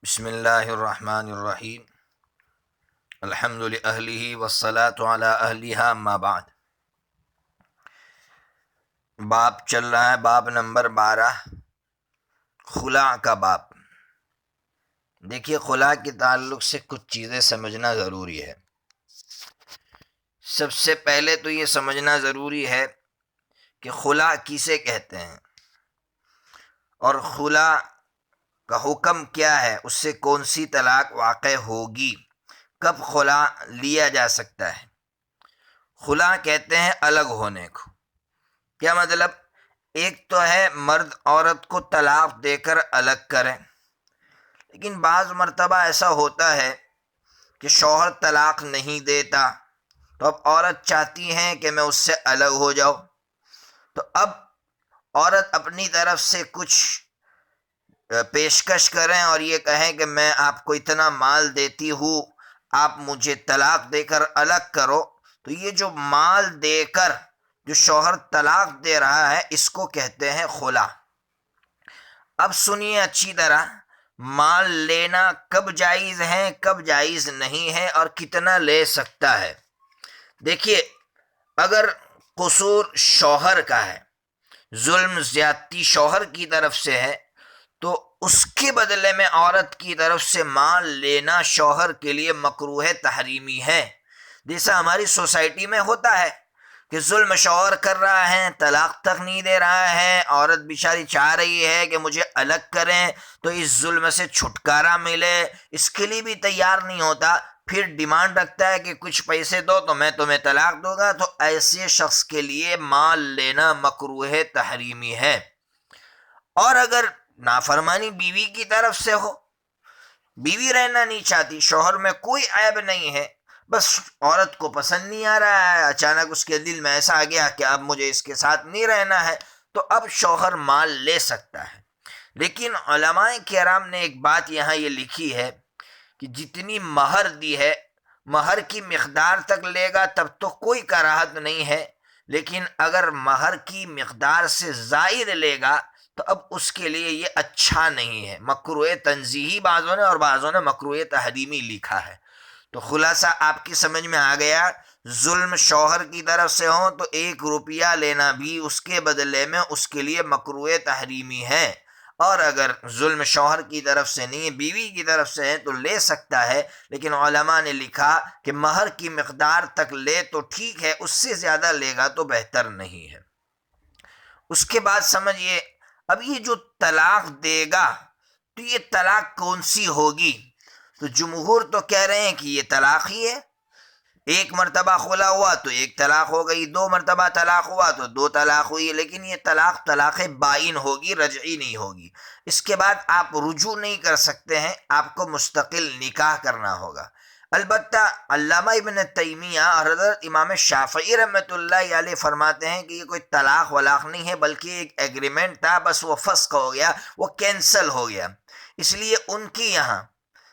بسم اللہ الرحمن الرحیم الحمد للہ والصلاة علی اہلہا اما بعد۔ باب چل رہا ہے، باب نمبر 12، خلا کا باب۔ دیکھیے، خلا کے تعلق سے کچھ چیزیں سمجھنا ضروری ہے۔ سب سے پہلے تو یہ سمجھنا ضروری ہے کہ خلا کسے کہتے ہیں اور خلا کا حکم کیا ہے، اس سے کون سی طلاق واقع ہوگی، کب خلا لیا جا سکتا ہے۔ خلا کہتے ہیں الگ ہونے کو۔ کیا مطلب؟ ایک تو ہے مرد عورت کو طلاق دے کر الگ کرے، لیکن بعض مرتبہ ایسا ہوتا ہے کہ شوہر طلاق نہیں دیتا، تو اب عورت چاہتی ہے کہ میں اس سے الگ ہو جاؤں، تو اب عورت اپنی طرف سے کچھ پیشکش کریں اور یہ کہیں کہ میں آپ کو اتنا مال دیتی ہوں، آپ مجھے طلاق دے کر الگ کرو، تو یہ جو مال دے کر جو شوہر طلاق دے رہا ہے، اس کو کہتے ہیں خلا۔ اب سنیے اچھی طرح، مال لینا کب جائز ہے، کب جائز نہیں ہے، اور کتنا لے سکتا ہے۔ دیکھیے، اگر قصور شوہر کا ہے، ظلم زیادتی شوہر کی طرف سے ہے، تو اس کے بدلے میں عورت کی طرف سے مال لینا شوہر کے لیے مکروہ تحریمی ہے۔ جیسا ہماری سوسائٹی میں ہوتا ہے کہ ظلم شوہر کر رہا ہے، طلاق تک نہیں دے رہا ہے، عورت بیچاری چاہ رہی ہے کہ مجھے الگ کریں تو اس ظلم سے چھٹکارا ملے، اس کے لیے بھی تیار نہیں ہوتا، پھر ڈیمانڈ رکھتا ہے کہ کچھ پیسے دو تو میں تمہیں طلاق دوں گا، تو ایسے شخص کے لیے مال لینا مکروہ تحریمی ہے۔ اور اگر نافرمانی بیوی کی طرف سے ہو، بیوی رہنا نہیں چاہتی، شوہر میں کوئی عیب نہیں ہے، بس عورت کو پسند نہیں آ رہا ہے، اچانک اس کے دل میں ایسا آ گیا کہ اب مجھے اس کے ساتھ نہیں رہنا ہے، تو اب شوہر مال لے سکتا ہے۔ لیکن علماء کرام نے ایک بات یہاں یہ لکھی ہے کہ جتنی مہر دی ہے، مہر کی مقدار تک لے گا تب تو کوئی کراہت نہیں ہے، لیکن اگر مہر کی مقدار سے زائد لے گا تو اب اس کے لیے یہ اچھا نہیں ہے، مکروہ تنزیہی بعضوں نے اور بعضوں نے مکروہ تحریمی لکھا ہے۔ تو خلاصہ آپ کی سمجھ میں آ گیا، ظلم شوہر کی طرف سے ہو تو 1 روپیہ لینا بھی اس کے بدلے میں اس کے لیے مکروہ تحریمی ہے، اور اگر ظلم شوہر کی طرف سے نہیں، بیوی کی طرف سے ہے تو لے سکتا ہے، لیکن علماء نے لکھا کہ مہر کی مقدار تک لے تو ٹھیک ہے، اس سے زیادہ لے گا تو بہتر نہیں ہے۔ اس کے بعد سمجھیے، اب یہ جو طلاق دے گا تو یہ طلاق کون سی ہوگی؟ تو جمہور تو کہہ رہے ہیں کہ یہ طلاق ہی ہے۔ 1 مرتبہ خلا ہوا تو 1 طلاق ہو گئی، 2 مرتبہ طلاق ہوا تو 2 طلاق ہوئی، لیکن یہ طلاق بائن ہوگی، رجعی نہیں ہوگی۔ اس کے بعد آپ رجوع نہیں کر سکتے ہیں، آپ کو مستقل نکاح کرنا ہوگا۔ البتہ علامہ ابن تیمیہ اور حضرت امام شافعی رحمۃ اللہ علیہ فرماتے ہیں کہ یہ کوئی طلاق ولاق نہیں ہے، بلکہ ایک ایگریمنٹ تھا، بس وہ فسخ ہو گیا، وہ کینسل ہو گیا۔ اس لیے ان کی یہاں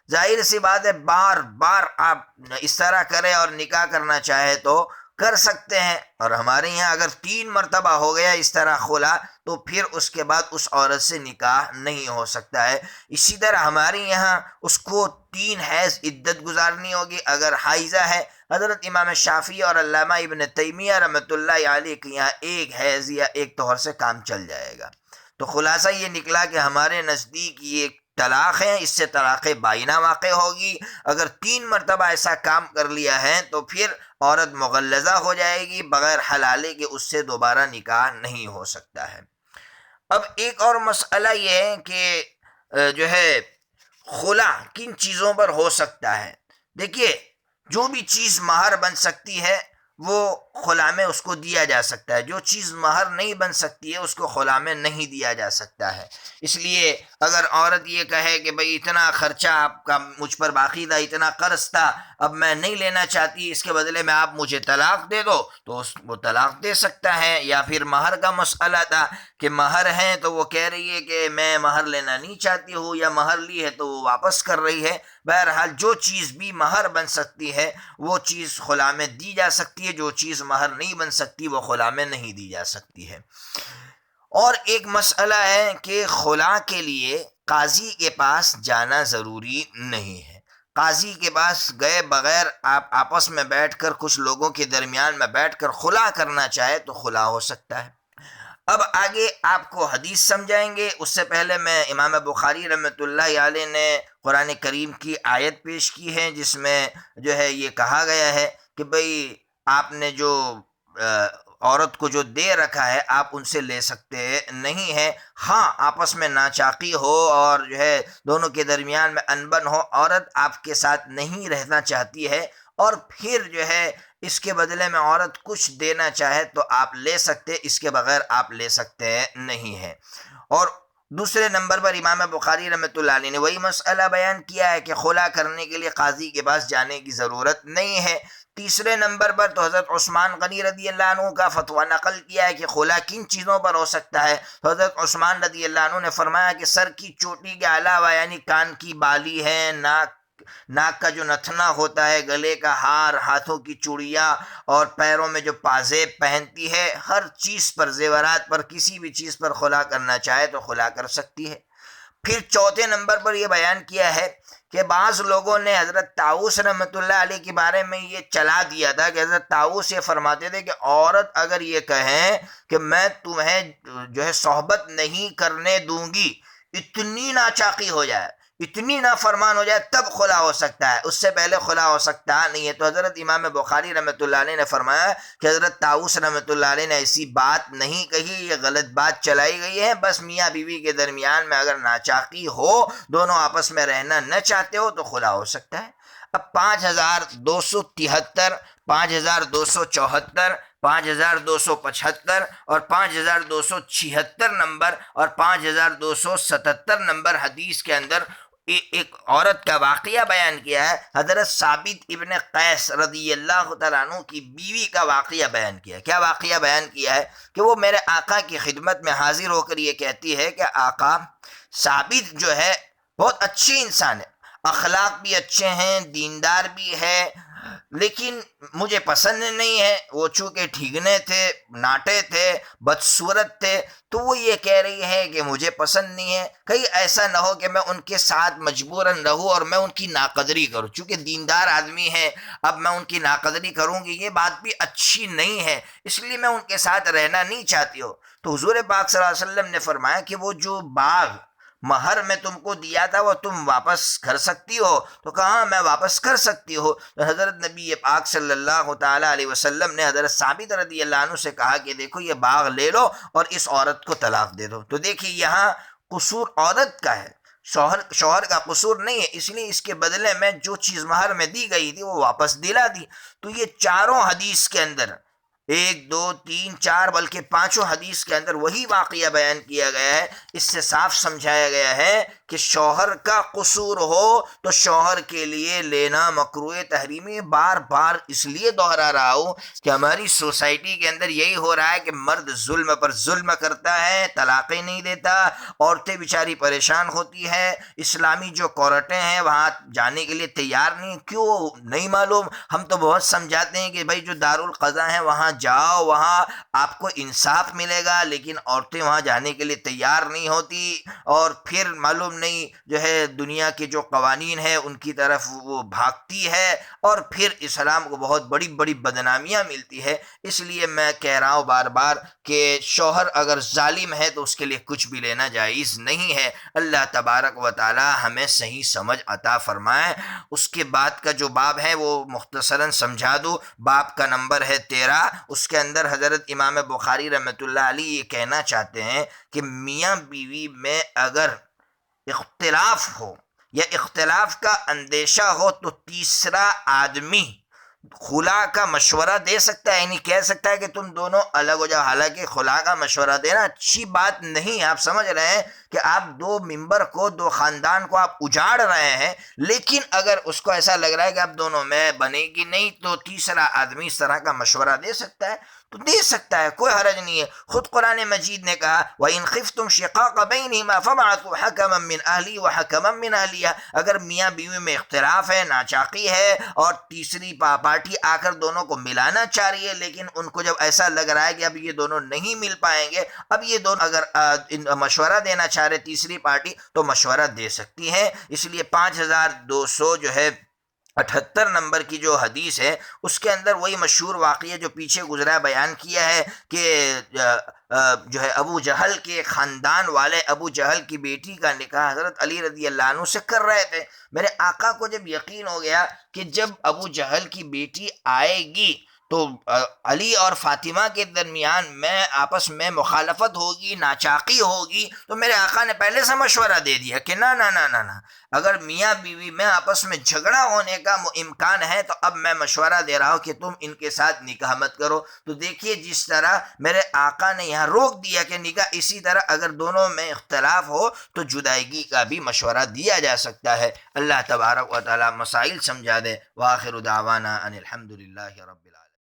ظاہر سی بات ہے، بار بار آپ اس طرح کریں اور نکاح کرنا چاہے تو کر سکتے ہیں، اور ہمارے یہاں اگر 3 مرتبہ ہو گیا اس طرح خلا تو پھر اس کے بعد اس عورت سے نکاح نہیں ہو سکتا ہے۔ اسی طرح ہمارے یہاں اس کو 3 حیض عدت گزارنی ہوگی اگر حائضہ ہے۔ حضرت امام شافعی اور علامہ ابن تیمیہ رحمۃ اللہ علیہ کے یہاں 1 حیض یا 1 طہر سے کام چل جائے گا۔ تو خلاصہ یہ نکلا کہ ہمارے نزدیک یہ طلاق ہے، اس سے طلاق بائنہ واقع ہوگی۔ اگر 3 مرتبہ ایسا کام کر لیا ہے تو پھر عورت مغلظہ ہو جائے گی، بغیر حلالے کے اس سے دوبارہ نکاح نہیں ہو سکتا ہے۔ اب ایک اور مسئلہ یہ ہے کہ جو ہے خلا کن چیزوں پر ہو سکتا ہے۔ دیکھیے، جو بھی چیز مہر بن سکتی ہے وہ خلا میں اس کو دیا جا سکتا ہے، جو چیز مہر نہیں بن سکتی ہے اس کو خلا میں نہیں دیا جا سکتا ہے۔ اس لیے اگر عورت یہ کہے کہ بھئی اتنا خرچہ آپ کا مجھ پر باقی تھا، اتنا قرض تھا، اب میں نہیں لینا چاہتی، اس کے بدلے میں آپ مجھے طلاق دے دو، تو وہ طلاق دے سکتا ہے۔ یا پھر مہر کا مسئلہ تھا کہ مہر ہے تو وہ کہہ رہی ہے کہ میں مہر لینا نہیں چاہتی ہوں، یا مہر لی ہے تو وہ واپس کر رہی ہے۔ بہرحال جو چیز بھی مہر بن سکتی ہے وہ چیز خلا میں دی جا سکتی ہے، جو چیز مہر نہیں بن سکتی وہ خلا میں نہیں دی جا سکتی ہے۔ اور ایک مسئلہ ہے کہ خلا کے لیے قاضی کے پاس جانا ضروری نہیں ہے. قاضی کے پاس گئے بغیر آپ آپس میں بیٹھ کر کچھ لوگوں کے درمیان میں بیٹھ کر خلا کرنا چاہے تو خلا ہو سکتا ہے. اب آگے آپ کو حدیث سمجھائیں گے. اس سے پہلے میں امام بخاری رحمۃ اللہ علیہ نے قرآن کریم کی آیت پیش کی ہے جس میں جو ہے یہ کہا گیا ہے کہ بھئی آپ نے جو عورت کو جو دے رکھا ہے آپ ان سے لے سکتے نہیں ہیں. ہاں آپس میں ناچاقی ہو اور جو ہے دونوں کے درمیان میں انبن ہو, عورت آپ کے ساتھ نہیں رہنا چاہتی ہے اور پھر جو ہے اس کے بدلے میں عورت کچھ دینا چاہے تو آپ لے سکتے, اس کے بغیر آپ لے سکتے نہیں ہیں. اور دوسرے نمبر پر امام بخاری رحمۃ اللہ علیہ نے وہی مسئلہ بیان کیا ہے کہ خلا کرنے کے لیے قاضی کے پاس جانے کی ضرورت نہیں ہے. تیسرے نمبر پر تو حضرت عثمان غنی رضی اللہ عنہ کا فتویٰ نقل کیا ہے کہ خلا کن چیزوں پر ہو سکتا ہے. تو حضرت عثمان رضی اللہ عنہ نے فرمایا کہ سر کی چوٹی کے علاوہ یعنی کان کی بالی ہے, ناک کا جو نتھنا ہوتا ہے, گلے کا ہار, ہاتھوں کی چوڑیاں اور پیروں میں جو پازیب پہنتی ہے, ہر چیز پر, زیورات پر, کسی بھی چیز پر خلا کرنا چاہے تو خلا کر سکتی ہے. پھر چوتھے نمبر پر یہ بیان کیا ہے کہ بعض لوگوں نے حضرت طاؤس رحمۃ اللہ علیہ کے بارے میں یہ چلا دیا تھا کہ حضرت طاؤس یہ فرماتے تھے کہ عورت اگر یہ کہیں کہ میں تمہیں جو ہے صحبت نہیں کرنے دوں گی, اتنی ناچاقی ہو جائے, اتنی نافرمان ہو جائے تب خلا ہو سکتا ہے, اس سے پہلے خلا ہو سکتا نہیں ہے. تو حضرت امام بخاری رحمۃ اللہ علیہ نے فرمایا کہ حضرت طاؤس رحمۃ اللہ علیہ نے ایسی بات نہیں کہی, یہ غلط بات چلائی گئی ہے. بس میاں بیوی کے درمیان میں اگر ناچاقی ہو, دونوں آپس میں رہنا نہ چاہتے ہو تو خلا ہو سکتا ہے. اب 5273, 5274, 5275 اور 5276 نمبر اور 5277 نمبر حدیث کے اندر ایک عورت کا واقعہ بیان کیا ہے. حضرت ثابت ابن قیس رضی اللہ تعالیٰ عنہ کی بیوی کا واقعہ بیان کیا ہے. کیا واقعہ بیان کیا ہے کہ وہ میرے آقا کی خدمت میں حاضر ہو کر یہ کہتی ہے کہ آقا, ثابت جو ہے بہت اچھی انسان ہے, اخلاق بھی اچھے ہیں, دیندار بھی ہے, لیکن مجھے پسند نہیں ہے. وہ چونکہ ٹھیگنے تھے, ناٹے تھے, بدصورت تھے, تو وہ یہ کہہ رہی ہے کہ مجھے پسند نہیں ہے. کہیں ایسا نہ ہو کہ میں ان کے ساتھ مجبوراً رہوں اور میں ان کی ناقدری کروں, چونکہ دیندار آدمی ہے, اب میں ان کی ناقدری کروں گی یہ بات بھی اچھی نہیں ہے, اس لیے میں ان کے ساتھ رہنا نہیں چاہتی ہوں. تو حضور پاک صلی اللہ علیہ وسلم نے فرمایا کہ وہ جو باغ مہر میں تم کو دیا تھا وہ تم واپس کر سکتی ہو. تو کہا میں واپس کر سکتی ہو. تو حضرت نبی پاک صلی اللہ تعالیٰ علیہ وسلم نے حضرت ثابت رضی اللہ عنہ سے کہا کہ دیکھو یہ باغ لے لو اور اس عورت کو طلاق دے دو. تو دیکھیے یہاں قصور عورت کا ہے, شوہر کا قصور نہیں ہے, اس لیے اس کے بدلے میں جو چیز مہر میں دی گئی تھی وہ واپس دلا دی. تو یہ چاروں حدیث کے اندر 1 2 3 4 بلکہ 5 حدیث کے اندر وہی واقعہ بیان کیا گیا ہے. اس سے صاف سمجھایا گیا ہے کہ شوہر کا قصور ہو تو شوہر کے لیے لینا مکروہ تحریمی. بار بار اس لیے دوہرا رہا ہوں کہ ہماری سوسائٹی کے اندر یہی ہو رہا ہے کہ مرد ظلم پر ظلم کرتا ہے, طلاقیں نہیں دیتا, عورتیں بیچاری پریشان ہوتی ہیں, اسلامی جو کورٹیں ہیں وہاں جانے کے لیے تیار نہیں. کیوں نہیں معلوم, ہم تو بہت سمجھاتے ہیں کہ بھائی جو دارالقضا ہیں وہاں جاؤ, وہاں آپ کو انصاف ملے گا, لیکن عورتیں وہاں جانے کے لیے تیار نہیں ہوتی اور پھر معلوم نہیں جو ہے دنیا کے جو قوانین ہیں ان کی طرف وہ بھاگتی ہے اور پھر اسلام کو بہت بڑی بڑی بدنامیاں ملتی ہے. اس لیے میں کہہ رہا ہوں بار بار کہ شوہر اگر ظالم ہے تو اس کے لیے کچھ بھی لینا جائز نہیں ہے. اللہ تبارک و تعالی ہمیں صحیح سمجھ عطا فرمائے. اس کے بعد کا جو باب ہے وہ مختصراً سمجھا دوں. باب کا نمبر ہے 13. اس کے اندر حضرت امام بخاری رحمۃ اللہ علیہ یہ کہنا چاہتے ہیں کہ میاں بیوی میں اگر اختلاف ہو یا اختلاف کا اندیشہ ہو تو تیسرا آدمی خلا کا مشورہ دے سکتا ہے, یعنی کہہ سکتا ہے کہ تم دونوں الگ ہو جاؤ. حالانکہ خلا کا مشورہ دینا اچھی بات نہیں ہے, آپ سمجھ رہے ہیں کہ آپ 2 ممبر کو, 2 خاندان کو آپ اجاڑ رہے ہیں, لیکن اگر اس کو ایسا لگ رہا ہے کہ آپ دونوں میں بنے گی نہیں تو تیسرا آدمی اس طرح کا مشورہ دے سکتا ہے. تو دے سکتا ہے، کوئی حرج نہیں ہے۔ خود قرآن مجید نے کہا وَإِنْ خِفْتُمْ شِقَاقَ بَيْنِهِمَا فَابْعَثُوا حَكَمًا مِّنْ أَهْلِهِ وَحَكَمًا مِّنْ أَهْلِهَا، اگر میاں بیوی میں اختلاف ہے، ناچاقی ہے، اور تیسری پارٹی آ کر دونوں کو ملانا چاہ رہی ہے، لیکن ان کو جب ایسا لگ رہا ہے کہ اب یہ دونوں نہیں مل پائیں گے، اب یہ دونوں اگر مشورہ دینا چاہ رہے تیسری پارٹی، تو مشورہ دے سکتی ہے۔ اس لیے 5200 جو ہے 78 نمبر کی جو حدیث ہے اس کے اندر وہی مشہور واقعہ جو پیچھے گزرا بیان کیا ہے کہ جو ہے ابو جہل کے خاندان والے ابو جہل کی بیٹی کا نکاح حضرت علی رضی اللہ عنہ سے کر رہے تھے۔ میرے آقا کو جب یقین ہو گیا کہ جب ابو جہل کی بیٹی آئے گی تو علی اور فاطمہ کے درمیان میں آپس میں مخالفت ہوگی، ناچاقی ہوگی، تو میرے آقا نے پہلے سے مشورہ دے دیا کہ نہ نہ نہ نہ نہ، اگر میاں بیوی میں آپس میں جھگڑا ہونے کا امکان ہے تو اب میں مشورہ دے رہا ہوں کہ تم ان کے ساتھ نکاح مت کرو۔ تو دیکھیے جس طرح میرے آقا نے یہاں روک دیا کہ نکاح، اسی طرح اگر دونوں میں اختلاف ہو تو جدائیگی کا بھی مشورہ دیا جا سکتا ہے۔ اللہ تبارک و تعالی مسائل سمجھا دے۔ وآخر دعوانا ان الحمد للہ رب العالمین۔